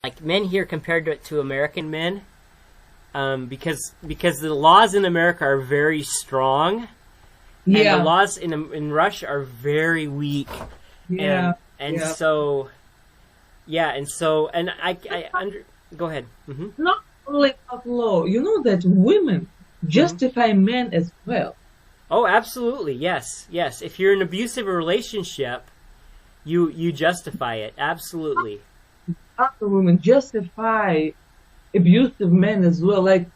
like men here compared to American men, because the laws in America are very strong, and the laws in Russia are very weak. Yeah. And so, go ahead. Not only about law, you know that women justify men as well. Oh, absolutely. Yes. If you're in an abusive relationship, you justify it. Absolutely. Other women justify abusive men as well. Like,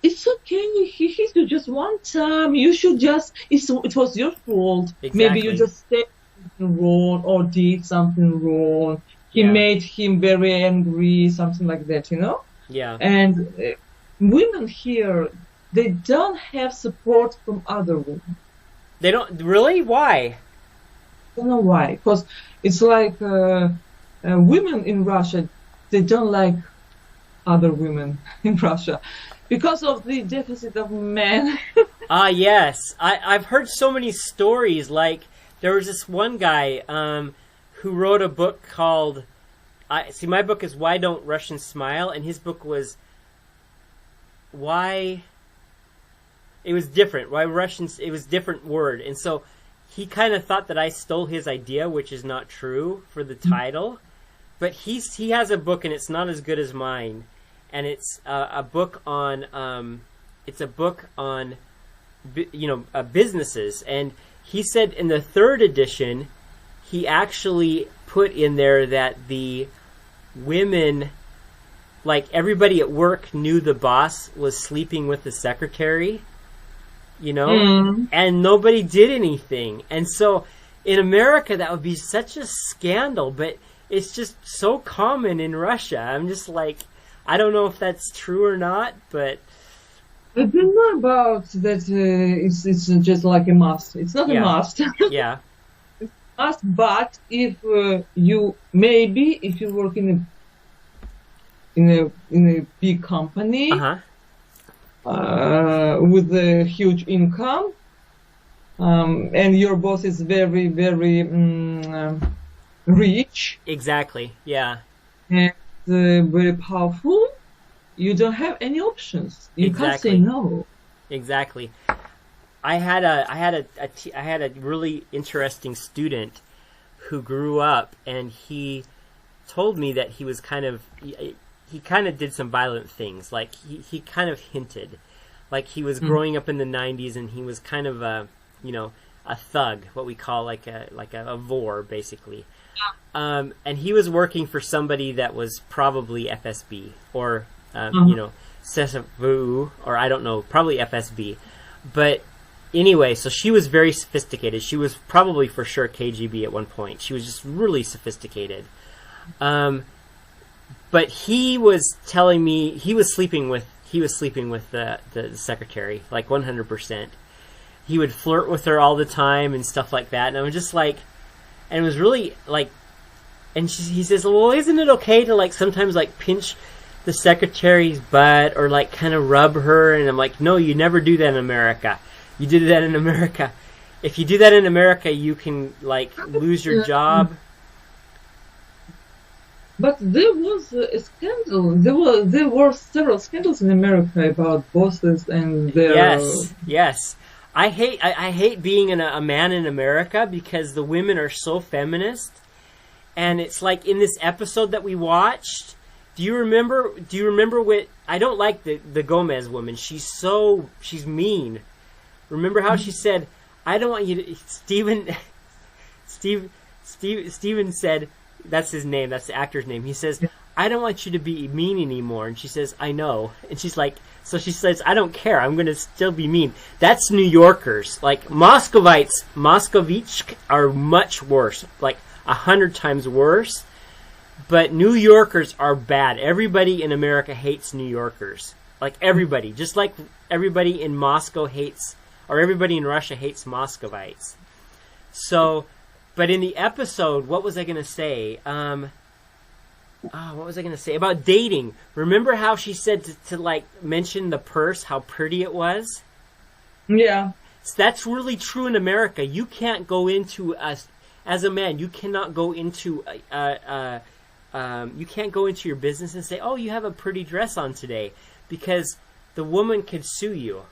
it's okay. He hit you just one time. You should just. It was your fault. Exactly. Maybe you just said something wrong or did something wrong. He made him very angry, something like that. Yeah. And women here, they don't have support from other women. They don't really? Why? I don't know why. Because it's like women in Russia, they don't like other women in Russia because of the deficit of men. Yes. I've heard so many stories. Like, there was this one guy who wrote a book called... my book is Why Don't Russians Smile? And his book was Why... It was different. Why Russians... It was a different word. And so he kind of thought that I stole his idea, which is not true, for the title. But he has a book, and it's not as good as mine. And it's a book on... businesses. And he said in the third edition, he actually put in there that the women, like everybody at work knew the boss was sleeping with the secretary, and nobody did anything. And so in America, that would be such a scandal, but it's just so common in Russia. I'm just like, I don't know if that's true or not, but... I don't know about that. It's just like a must. It's not a must. Yeah. It's a must, but if you work in a big company with a huge income, and your boss is very, very rich. Exactly. Yeah. And very powerful. You don't have any options. You can't say no. Exactly. I had a really interesting student who grew up, and he told me that he was kind of did some violent things. Like he kind of hinted, like he was growing up in the 90s, and he was kind of a thug, what we call like a vor, basically. And he was working for somebody that was probably FSB or CSV, or I don't know, probably FSB. But anyway, so she was very sophisticated. She was probably for sure KGB at one point. She was just really sophisticated. But he was telling me he was sleeping with the secretary, like 100%. He would flirt with her all the time and stuff like that. And I was just like, and it was really like, and he says, well, isn't it okay to like sometimes like pinch the secretary's butt or like kind of rub her? And I'm like, no, you never do that in America. You did that in America. If you do that in America, you can like lose your job. But there was a scandal. There were several scandals in America about bosses and their... Yes. I hate being a man in America because the women are so feminist. And it's like in this episode that we watched, do you remember what... I don't like the Gomez woman. She's mean. Remember how she said, I don't want you to... Steven said... That's his name. That's the actor's name. He says, I don't want you to be mean anymore. And she says, I know. And she's like, so she says, I don't care. I'm going to still be mean. That's New Yorkers. Like, Moscovite are much worse. Like, 100 times worse. But New Yorkers are bad. Everybody in America hates New Yorkers. Like, everybody. Just like everybody in Moscow hates, or everybody in Russia hates Moscovites. So... But in the episode, what was I going to say? What was I going to say? About dating. Remember how she said to like, mention the purse, how pretty it was? Yeah. So that's really true in America. You can't go into as a man, you cannot go into you can't go into your business and say, "Oh, you have a pretty dress on today," because the woman could sue you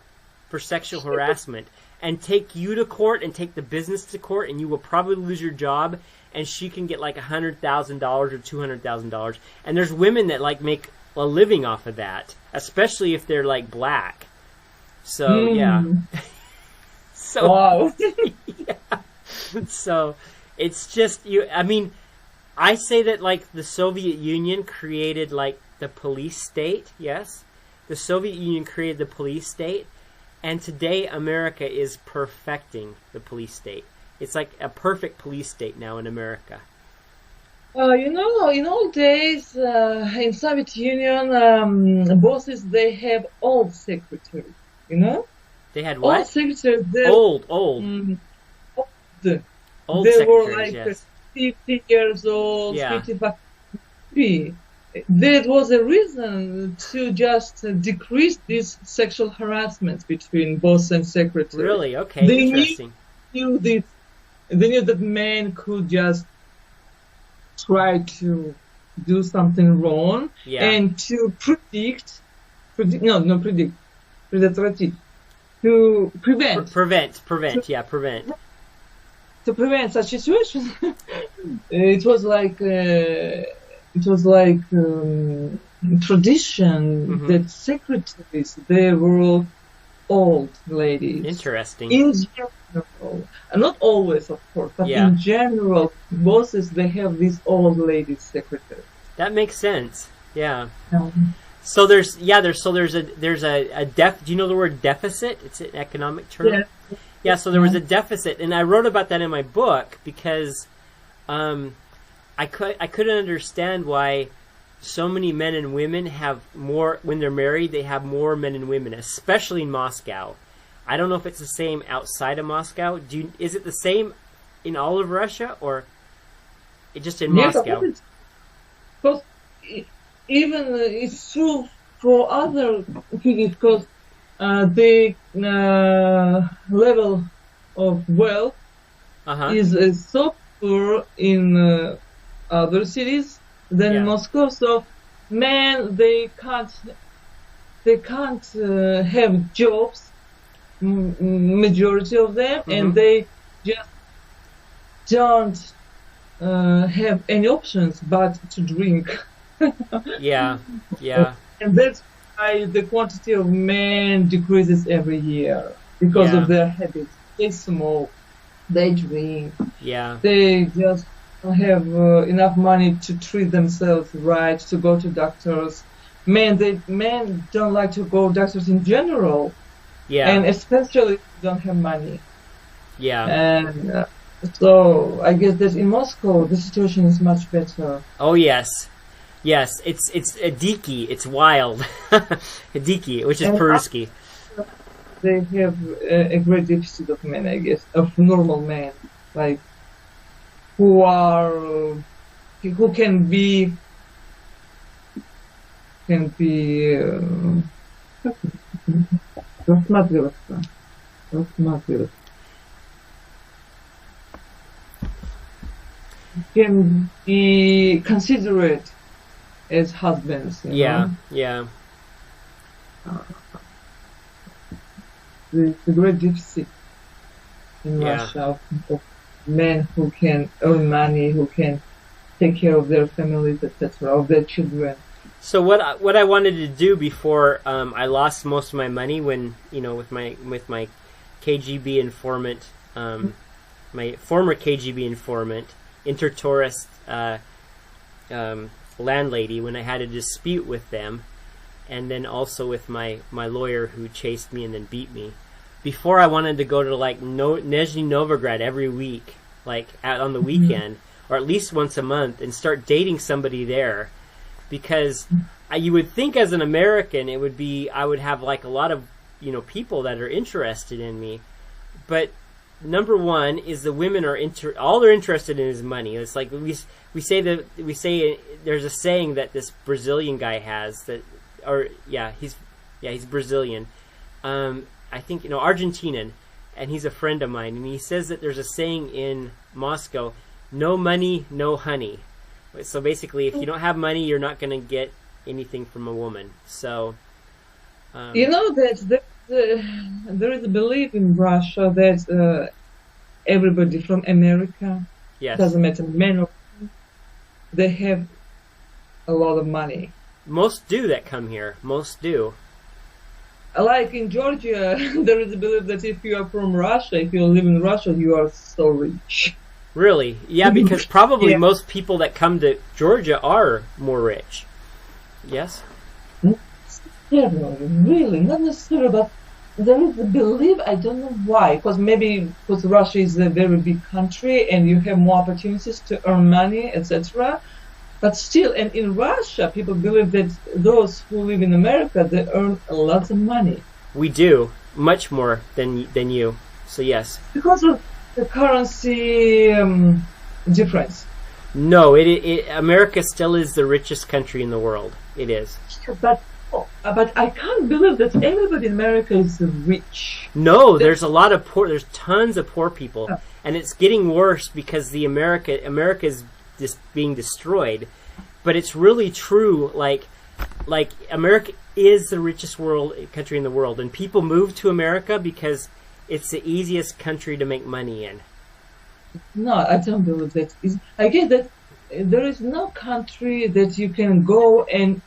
for sexual harassment and take you to court and take the business to court, and you will probably lose your job. And she can get like $100,000 or $200,000. And there's women that like make a living off of that, especially if they're like black. So yeah. So Wow. yeah. So it's just you. I mean, I say that like the Soviet Union created like the police state. Yes, the Soviet Union created the police state, and today America is perfecting the police state. It's like a perfect police state now in America. You know, in old days, in Soviet Union, bosses, they have old secretaries, you know? They had Old what? secretaries, they Old. old. Old They were secretaries, like yes. 50 years old, Yeah. 55. That was a reason to just decrease this sexual harassment between boss and secretary. Really? Okay, They interesting. knew this. They knew that men could just try to do something wrong Yeah. and to predict, предотвратить, to prevent, Prevent. to prevent such situation. It was like tradition that secretaries, they were old ladies. Interesting. In general, not always, of course, but Yeah. in general, bosses, they have these old ladies secretaries. That makes sense. Yeah. Um, So there's a do you know the word deficit? It's an economic term. Yeah. Yeah, so there was a deficit, and I wrote about that in my book because I couldn't understand why so many men and women have more when they're married. They have more men and women, especially in Moscow. I don't know if it's the same outside of Moscow. Is it the same in all of Russia, or just in Yes, Moscow? because even it's true for other cities, because the level of wealth is so poor in other cities than Yeah. Moscow. So men, they can't have jobs, majority of them, and they just don't have any options but to drink. Yeah. And that's why the quantity of men decreases every year because Yeah. of their habits. They smoke, they drink, Yeah. they just don't have enough money to treat themselves right, to go to doctors. Men don't like to go to doctors in general, Yeah. and especially if you don't have money. Yeah. And so I guess that in Moscow the situation is much better. Oh yes. Yes, it's a diki. It's wild. A diki, which is And Peruski. They have a great deficit of men, I guess, of normal men, like who can be рассматриваться. Can be considered as husbands. You know? Yeah. The great deficit in Yeah. Russia of men who can earn money, who can take care of their families, etc., of their children. So what I wanted to do before I lost most of my money when with my KGB informant, my former KGB informant, inter-tourist landlady, when I had a dispute with them, and then also with my lawyer who chased me and then beat me. Before, I wanted to go to like Nizhny Novgorod every week, like out on the weekend, or at least once a month, and start dating somebody there, because you would think as an American it would be I would have like a lot of people that are interested in me, but number one is the women are all they're interested in is money. It's like we say there's a saying that this Brazilian guy has that, or he's Brazilian. I think Argentinian, and he's a friend of mine, and he says that there's a saying in Moscow: no money, no honey. So basically, if you don't have money, you're not going to get anything from a woman. So, you know that there is a belief in Russia that everybody from America, yes, doesn't matter men or women, they have a lot of money. Most do that come here. Most do. Like in Georgia, there is a belief that if you are from Russia, if you live in Russia, you are so rich. Really? Yeah, because probably Yeah. most people that come to Georgia are more rich. Yes? Really, not necessarily, but there is a belief, I don't know why, because Russia is a very big country and you have more opportunities to earn money, etc. But still, and in Russia, people believe that those who live in America, they earn a lot of money. We do. Much more than you. So yes. Because of the currency difference. No, America still is the richest country in the world. It is. But I can't believe that everybody in America is rich. No, there's a lot of poor. There's tons of poor people, and it's getting worse because America is just being destroyed. But it's really true. Like America is the richest country in the world, and people move to America because it's the easiest country to make money in. No, I don't believe that. I get that there is no country that you can go and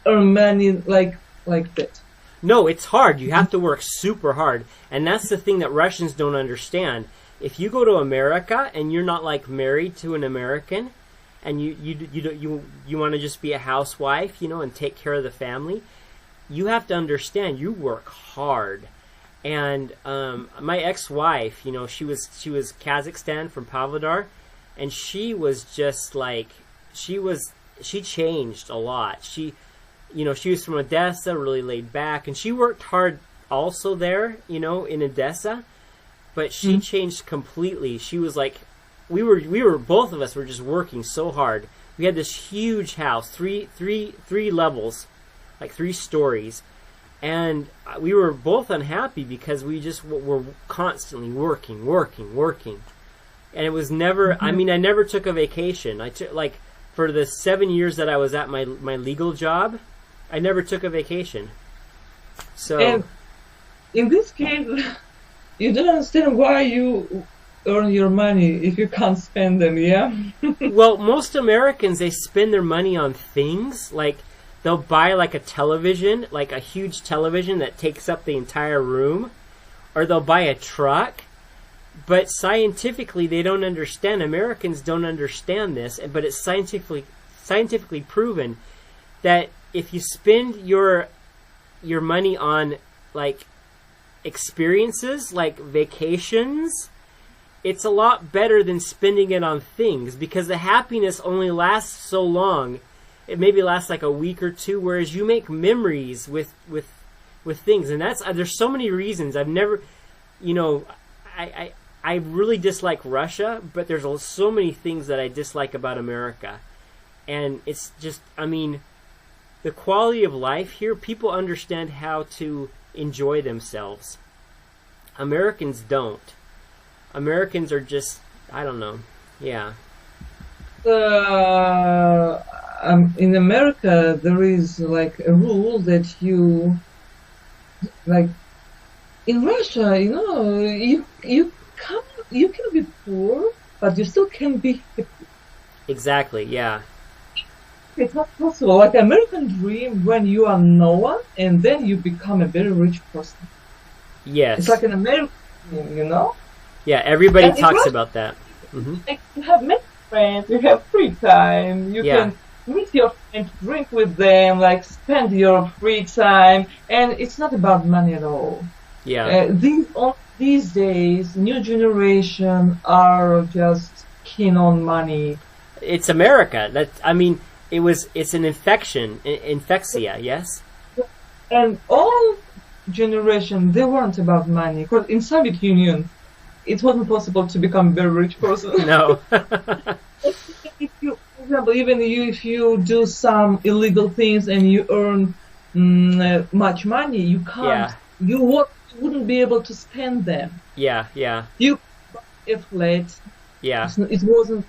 earn money like that. No, it's hard. You have to work super hard, and that's the thing that Russians don't understand. If you go to America and you're not like married to an American, and you want to just be a housewife, and take care of the family, you have to understand you work hard. And my ex-wife, she was Kazakhstan from Pavlodar, and she was just like she changed a lot. She was from Odessa, really laid back, and she worked hard also there, in Odessa, but she changed completely. She was like, we were both of us were just working so hard. We had this huge house, three levels, like 3 stories, and we were both unhappy because we just were constantly working, and it was never. I mean, I never took a vacation. I took for the 7 years that I was at my legal job, I never took a vacation. So, and in this case, you don't understand why you earn your money if you can't spend them, yeah? well, most Americans, they spend their money on things. Like, they'll buy like a television, like a huge television that takes up the entire room, or they'll buy a truck. But scientifically, they don't understand. Americans don't understand this, but it's scientifically proven that if you spend your money on like experiences, like vacations, it's a lot better than spending it on things, because the happiness only lasts so long. It maybe lasts like a week or 2, whereas you make memories with things, and there's so many reasons. I've never, I really dislike Russia, but there's so many things that I dislike about America, and it's just, the quality of life here, people understand how to enjoy themselves. Americans don't. Americans are just, I don't know. Yeah. In America, there is like a rule that you, like, in Russia, you can be poor, but you still can be happy. Exactly. Yeah. It's not possible. Like American dream, when you are no one, and then you become a very rich person. Yes. It's like an American dream, Yeah, everybody and talks about that. Mm-hmm. Like, you have many friends, you have free time, you can meet your friends, drink with them, like spend your free time, and it's not about money at all. Yeah. These days, new generation are just keen on money. It's America. It's an infexia, yes? And all generation, they weren't about money. Because in Soviet Union, it wasn't possible to become a very rich person. No. For example, if you do some illegal things and you earn much money, you can't. Yeah. You wouldn't be able to spend them. Yeah. You buy a flat, Yeah. It wasn't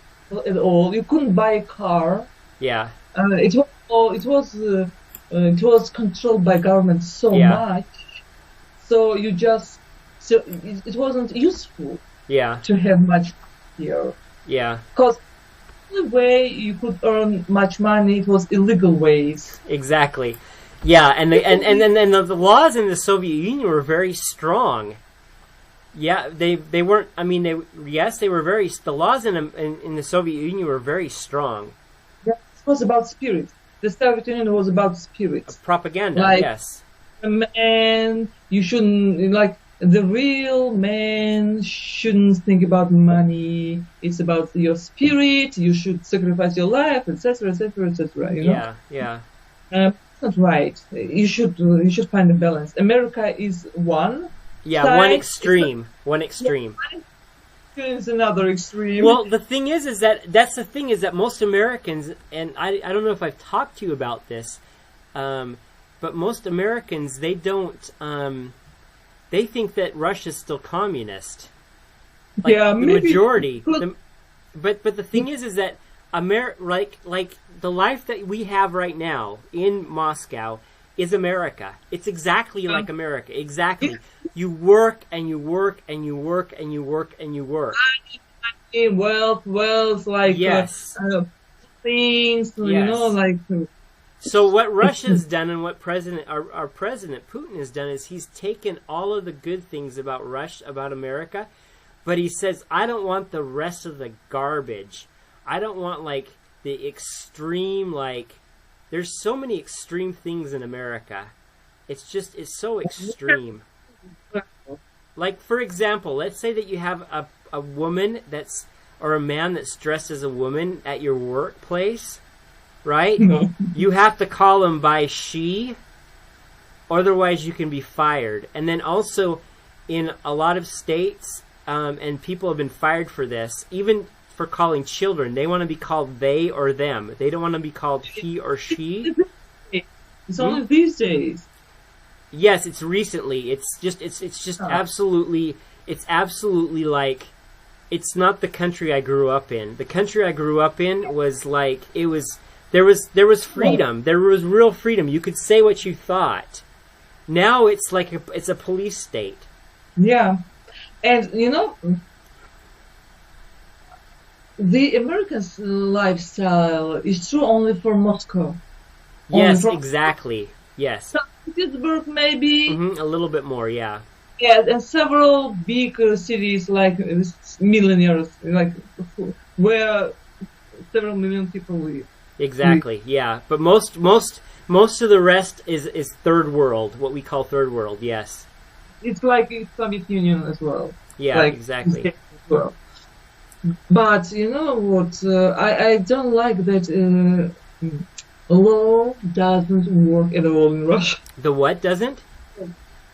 at all. You couldn't buy a car. Yeah. It was controlled by government so Yeah. much, so it wasn't useful Yeah. to have much here. Yeah. Because the only way you could earn much money, it was illegal ways. Exactly. Yeah, and the laws in the Soviet Union were very strong. Yeah, they weren't. I mean, they were very. The laws in the Soviet Union were very strong. Yeah, it was about spirit. The Soviet Union was about spirit. Propaganda. Like, yes. a man, you shouldn't, like, the real man shouldn't think about money. It's about your spirit. You should sacrifice your life, etc., etc., etc. You know. Yeah. Yeah. It's not right. You should find a balance. America is one. Yeah. Side. One extreme. One extreme. Is another extreme. Well, the thing is that most Americans, and I don't know if I've talked to you about this, but most Americans, they don't, they think that Russia's still communist. Like, yeah, the maybe. majority. But the thing is that like the life that we have right now in Moscow is America. It's exactly like America. Exactly. You work and you work and you work and you work and you work. Wealth, like yes. Things, you yes. know, like. So what Russia's done and what our president Putin has done is he's taken all of the good things about about America, but he says, I don't want the rest of the garbage. I don't want like the extreme, like there's so many extreme things in America. It's so extreme. Like, for example, let's say that you have a woman or a man that's dressed as a woman at your workplace, right? No. You have to call him by she, otherwise you can be fired. And then also in a lot of states, and people have been fired for this, even for calling children, they want to be called they or them. They don't want to be called he or she. It's only these days. Yes, it's recently. It's just absolutely like, it's not the country I grew up in. The country I grew up in was like, there was freedom. There was real freedom. You could say what you thought. Now it's like it's a police state. Yeah. And you know, the American lifestyle is true only for Moscow. Yes, exactly. Yes. St. Petersburg, maybe. A little bit more, yeah. Yeah, and several big cities like millionaires, like where several million people live. Exactly, yeah. But most of the rest is third world, what we call third world. Yes. It's like Soviet Union as well. Yeah, like, exactly. As well. But you know what? I don't like that law doesn't work at all in Russia. The what doesn't?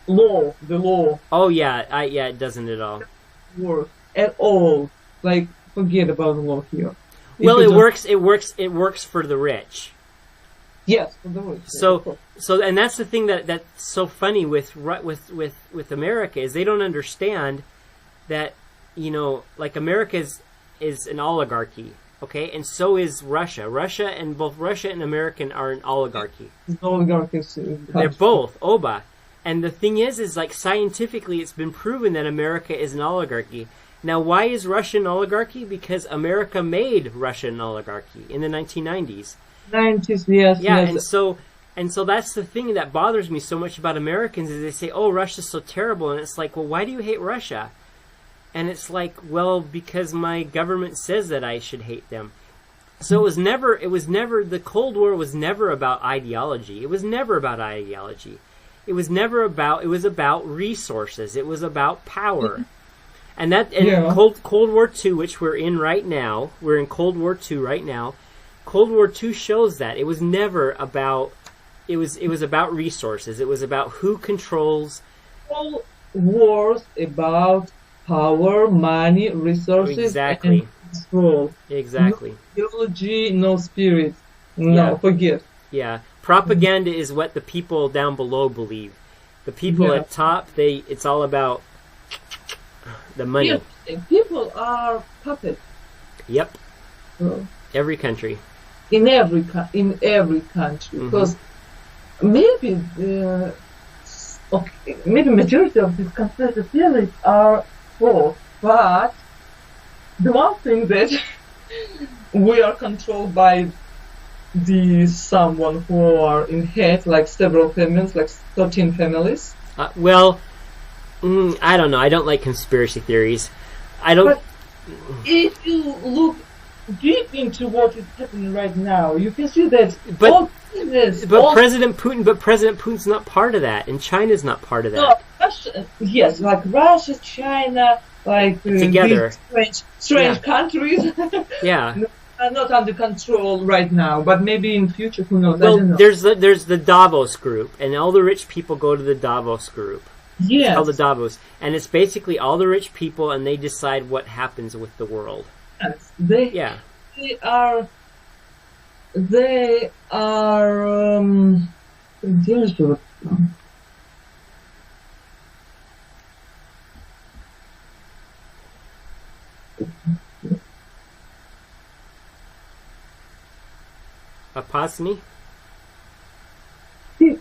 The law. Oh yeah, it doesn't at all. Work at all. Like, forget about the law here. Well, it works for the rich. Yes, for the rich. So and that's the thing that's so funny with America is they don't understand that, you know, like America is an oligarchy, okay, and so is Russia. Both Russia and America are an oligarchy. Oligarchies. They're both oba. And the thing is like scientifically it's been proven that America is an oligarchy. Now, why is Russia an oligarchy? Because America made Russia an oligarchy in the 1990s. 90s, yes. Yeah, yes. and so that's the thing that bothers me so much about Americans is they say, "Oh, Russia's so terrible," and it's like, well, why do you hate Russia? And it's like, well, because my government says that I should hate them. So it was never the Cold War was never about ideology. It was never about ideology. It was about resources. It was about power. And Cold War II, which we're in right now, we're in Cold War II right now. Cold War II shows that it was never about. It was about resources. It was about who controls. All wars about power, money, resources, exactly. And control. Exactly. No ideology, no spirit. No, forget. Yeah, propaganda is what the people down below believe. The people at top, it's all about the money. Yeah, people are puppets. Yep. So, Every country. in every country, because maybe maybe majority of these conspiracy theories are false, but the one thing that we are controlled by someone who are in head, like several families, like 13 families. Well, I don't know. I don't like conspiracy theories. I don't. But if you look deep into what is happening right now, you can see that President Putin's not part of that, and China's not part of that. No, Russia, yes, like Russia, China, like together, these strange countries. Yeah. Are not under control right now, but maybe in future, who knows? Well, I don't know. there's the Davos group, and all the rich people go to the Davos group. Yes. It's called the Davos, and it's basically all the rich people, and they decide what happens with the world. Yes. They are Opasny? stick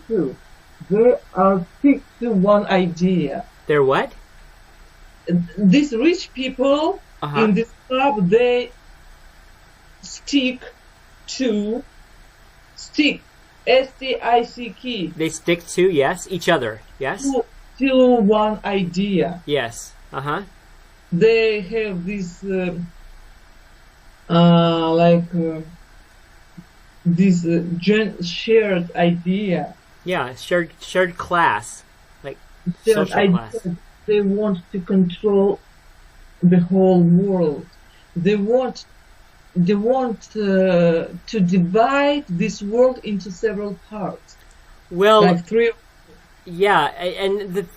to one idea. They're what? These rich people in this club, they stick, S-T-I-C-K. They stick to, yes, each other, yes? To one idea. Yes, They have this, shared idea. Yeah, shared class, like Shared social class. idea. They want to control the whole world. They want to divide this world into several parts. Well, like three. Yeah, and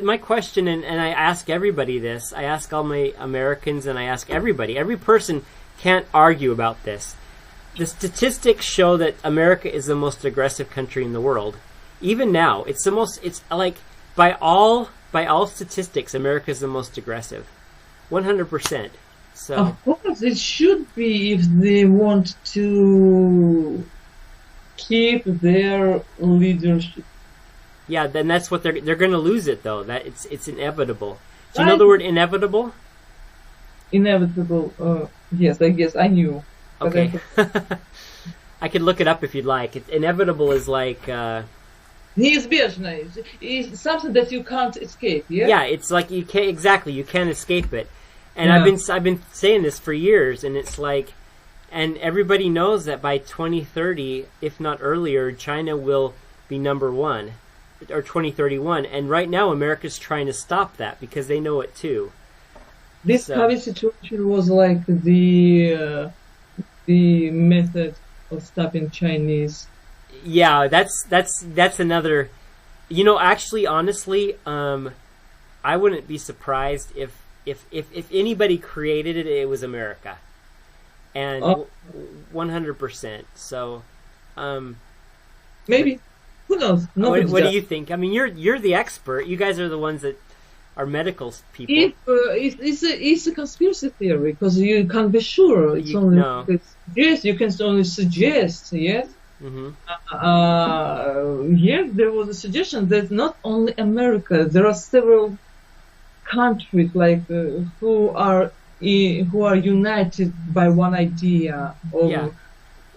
my question, and I ask everybody this, I ask all my Americans, and I ask everybody, every person can't argue about this. The statistics show that America is the most aggressive country in the world. Even now, it's like, by all statistics, America is the most aggressive. 100%. So. Of course, it should be if they want to keep their leadership. Yeah, then that's what they're going to lose it, though. That it's inevitable. Do you know the word inevitable? Inevitable. Yes, I guess I knew. Okay. I could look it up if you'd like. Inevitable is like. Неизбежно. It's something that you can't escape. Yeah. Yeah, it's like you can't escape it. And I've been saying this for years, and it's like, and everybody knows that by 2030, if not earlier, China will be number one, or 2031. And right now, America's trying to stop that because they know it too. This COVID situation was like the method of stopping Chinese. Yeah, that's another. Actually, honestly, I wouldn't be surprised if anybody created it, it was America, and 100%. So, maybe, who knows? What do you think? I mean, you're the expert. You guys are the ones that are medical people. It's a conspiracy theory because you can't be sure. It's yes, you can only suggest. Yes. Mm-hmm. Yes, there was a suggestion that not only America, there are several countries like who are united by one idea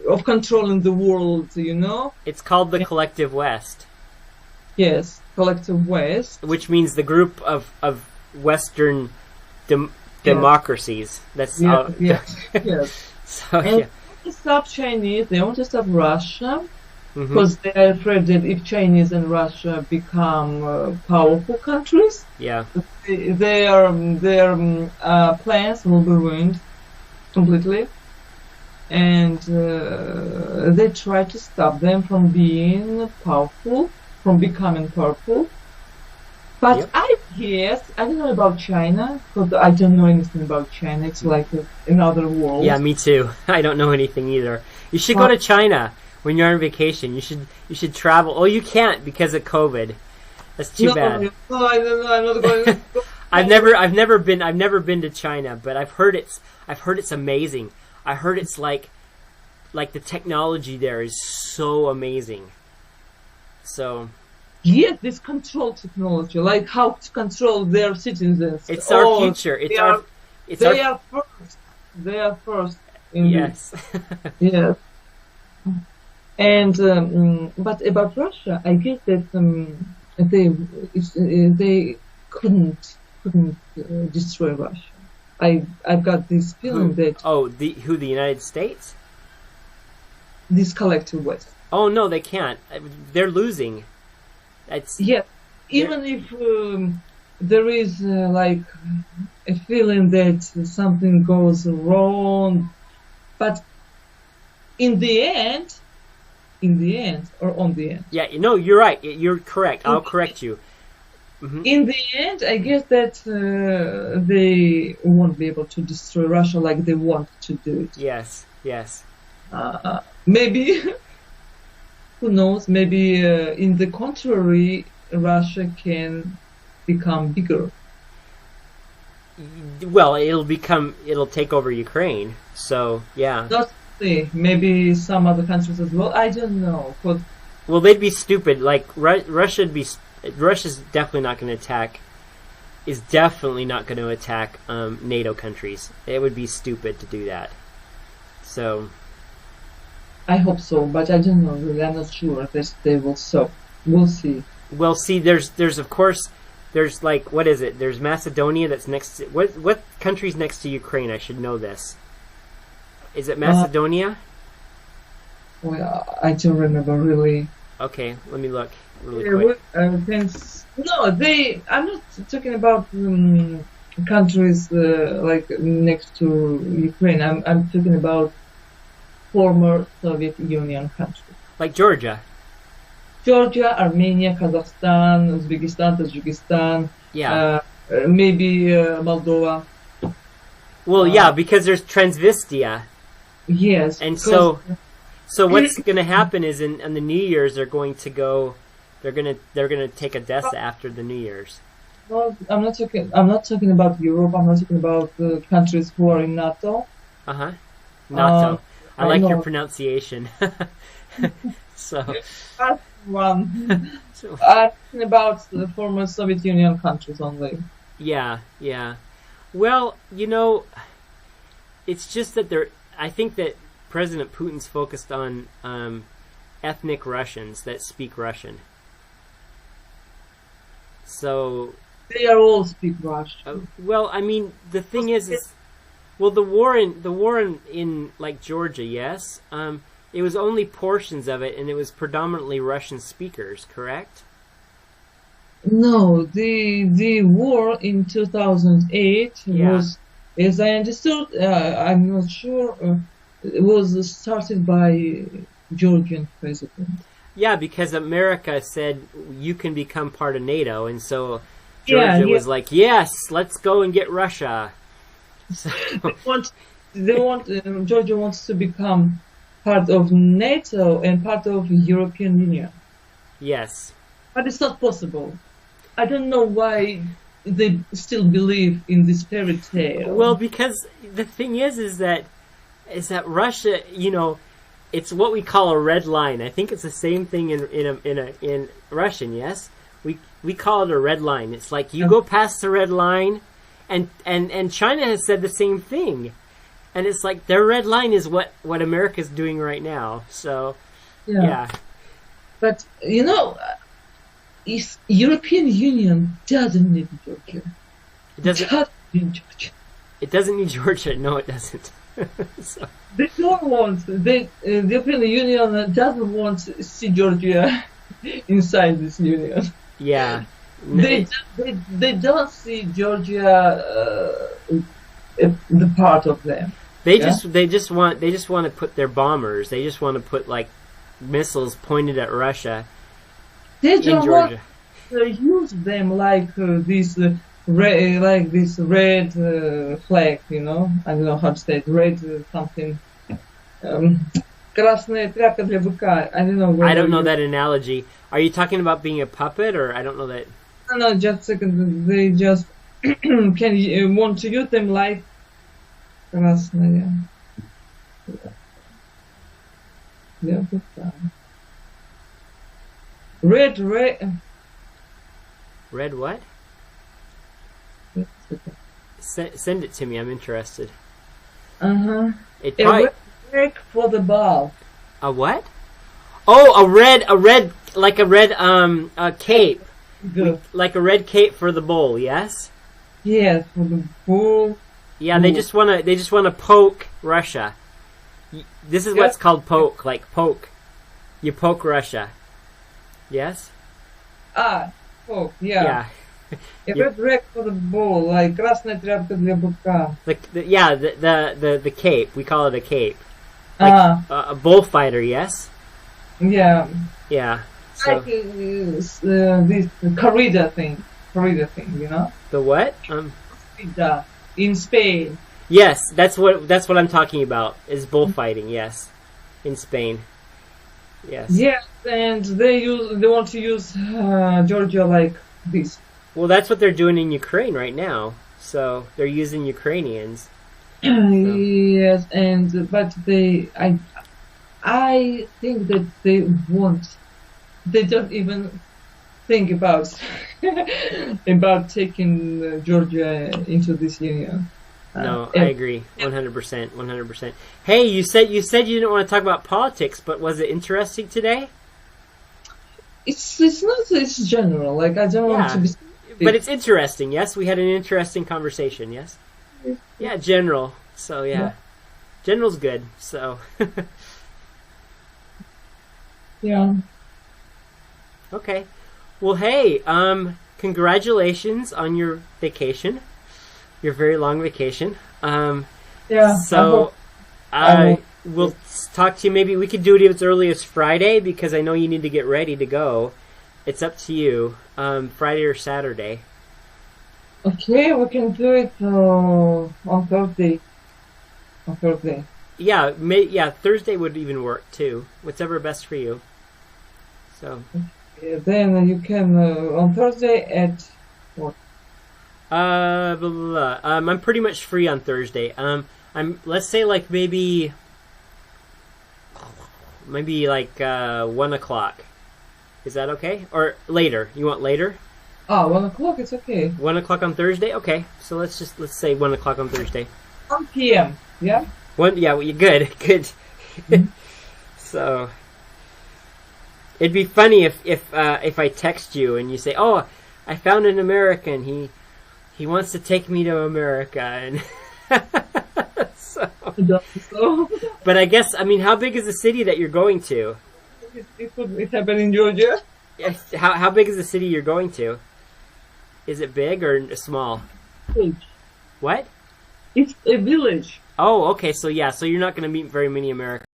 of controlling the world. It's called the Collective West. Yes, Collective West, which means the group of Western democracies. That's yes. So They want to stop Chinese. They want to stop Russia because they are afraid that if Chinese and Russia become powerful countries, their plans will be ruined completely, and they try to stop them from being powerful, from becoming powerful. But I guess, I don't know about China, because I don't know anything about China. It's like another world. Yeah, me too. I don't know anything either. You should go to China when you're on vacation. You should travel. Oh, you can't because of COVID. That's too bad. No, I don't know. I'm not going. I've never been to China, but I've heard it's amazing. I heard it's like the technology there is so amazing. So yes, this control technology, like how to control their citizens. It's our future. They are first. They are first. Yes. Yes. And but about Russia, I guess that they couldn't destroy Russia. I've got this feeling that the United States? This collective West. Oh no, they can't. They're losing. Yes, even if there is like a feeling that something goes wrong, but in the end, or on the end. Yeah, no, you're right. You're correct. I'll correct you. Mm-hmm. In the end, I guess that they won't be able to destroy Russia like they want to do it. Yes. Maybe, who knows, maybe in the contrary, Russia can become bigger. Well, it'll take over Ukraine, so, yeah. Not really. Maybe some other countries as well, I don't know. But well, they'd be stupid, like, Russia's definitely not going to attack, is definitely not going to attack NATO countries. It would be stupid to do that. So I hope so, but I don't know really. I'm not sure that they will. So we'll see. Well, see, there's of course, there's like, what is it? There's Macedonia that's next to, what country's next to Ukraine? I should know this. Is it Macedonia? Well, I don't remember really. Okay, let me look really quick. I'm not talking about countries like next to Ukraine. I'm talking about former Soviet Union countries. Like Georgia, Armenia, Kazakhstan, Uzbekistan, Tajikistan. Yeah. Maybe Moldova. Well, yeah, because there's Transnistria. Yes. And so what's going to happen is in the New Year's they're going to take Odessa after the New Year's. Well, I'm not talking about Europe. I'm not talking about countries who are in NATO. NATO. I like your pronunciation. So. That's one. I'm talking about the former Soviet Union countries only. Yeah. Well, it's just that I think that President Putin's focused on ethnic Russians that speak Russian. So they are all speak Russian. Well, I mean, the thing is well, the war in like Georgia, yes, it was only portions of it, and it was predominantly Russian speakers, correct? No, the war in 2008 was, as I understood, I'm not sure, it was started by Georgian president. Yeah, because America said you can become part of NATO, and so Georgia was like, yes, let's go and get Russia. So. Georgia wants to become part of NATO and part of the European Union. Yes. But it's not possible. I don't know why they still believe in this fairy tale. Well, because the thing is that Russia, it's what we call a red line. I think it's the same thing in Russian. Yes, we call it a red line. It's like you go past the red line, and China has said the same thing, and it's like their red line is what America's doing right now. So, yeah. But European Union doesn't need Georgia. It doesn't need Georgia. It doesn't need Georgia. No, it doesn't. So. They don't want. The European Union doesn't want to see Georgia inside this union. Yeah. They don't see Georgia the part of them. They just want to put their bombers. They just want to put like missiles pointed at Russia. They don't want to use them like this red flag. I don't know how to say it. Red something. Красная тряпка для быка. I don't know. I don't know that analogy. Are you talking about being a puppet, or I don't know that? No, just a second. They just can you want to use them like Krasnaya. Red. Red what? Send it to me. I'm interested. It A probably, red rag for the ball. a what? Oh, a red, like a red cape, Good. like a red cape for the bowl. Yes. Yes, for the bull. Yeah, they just wanna poke Russia. This is what's called poke, like poke. You poke Russia. Yes. Oh, yeah. Yeah. A red rag for the bull, like красная тряпка для быка. The cape. We call it a cape. Like a bullfighter. Yes. Yeah. Yeah. So Like this corrida thing, you know? the what? Corrida in Spain. Yes, that's what I'm talking about. Is bullfighting? Yes, in Spain. Yes. Yes, and they want to use Georgia like this. Well, that's what they're doing in Ukraine right now. So they're using Ukrainians. Yes, but I think that they won't. They don't even think about about taking Georgia into this union. No, I agree, 100%, 100%. Hey, you said you didn't want to talk about politics, but was it interesting today? It's not. It's general. Like I don't want to be. But it's interesting. Yes, we had an interesting conversation. Yes. Yeah, general. So yeah. General's good. So. Yeah. Okay. Well, hey, congratulations on your vacation. Your very long vacation. Yeah. So, we'll talk to you. Maybe we could do it as early as Friday because I know you need to get ready to go. It's up to you. Friday or Saturday. Okay, we can do it on Thursday. On Thursday. Yeah, Thursday would even work too. Whatever best for you. So. Then you can on Thursday at what? Blah, blah, blah. I'm pretty much free on Thursday. Let's say like maybe like 1 o'clock. Is that okay? Or later? You want later? 1 o'clock. It's okay. 1 o'clock on Thursday. Okay, so let's say 1 o'clock on Thursday. 1 p.m. Yeah. Yeah, well, you're good. Mm-hmm. So it'd be funny if I text you and you say, "Oh, I found an American. He wants to take me to America." And so. But I guess how big is the city that you're going to? It happened in Georgia. How big is the city you're going to? Is it big or small? Village. What? It's a village. Oh, okay. So you're not going to meet very many Americans.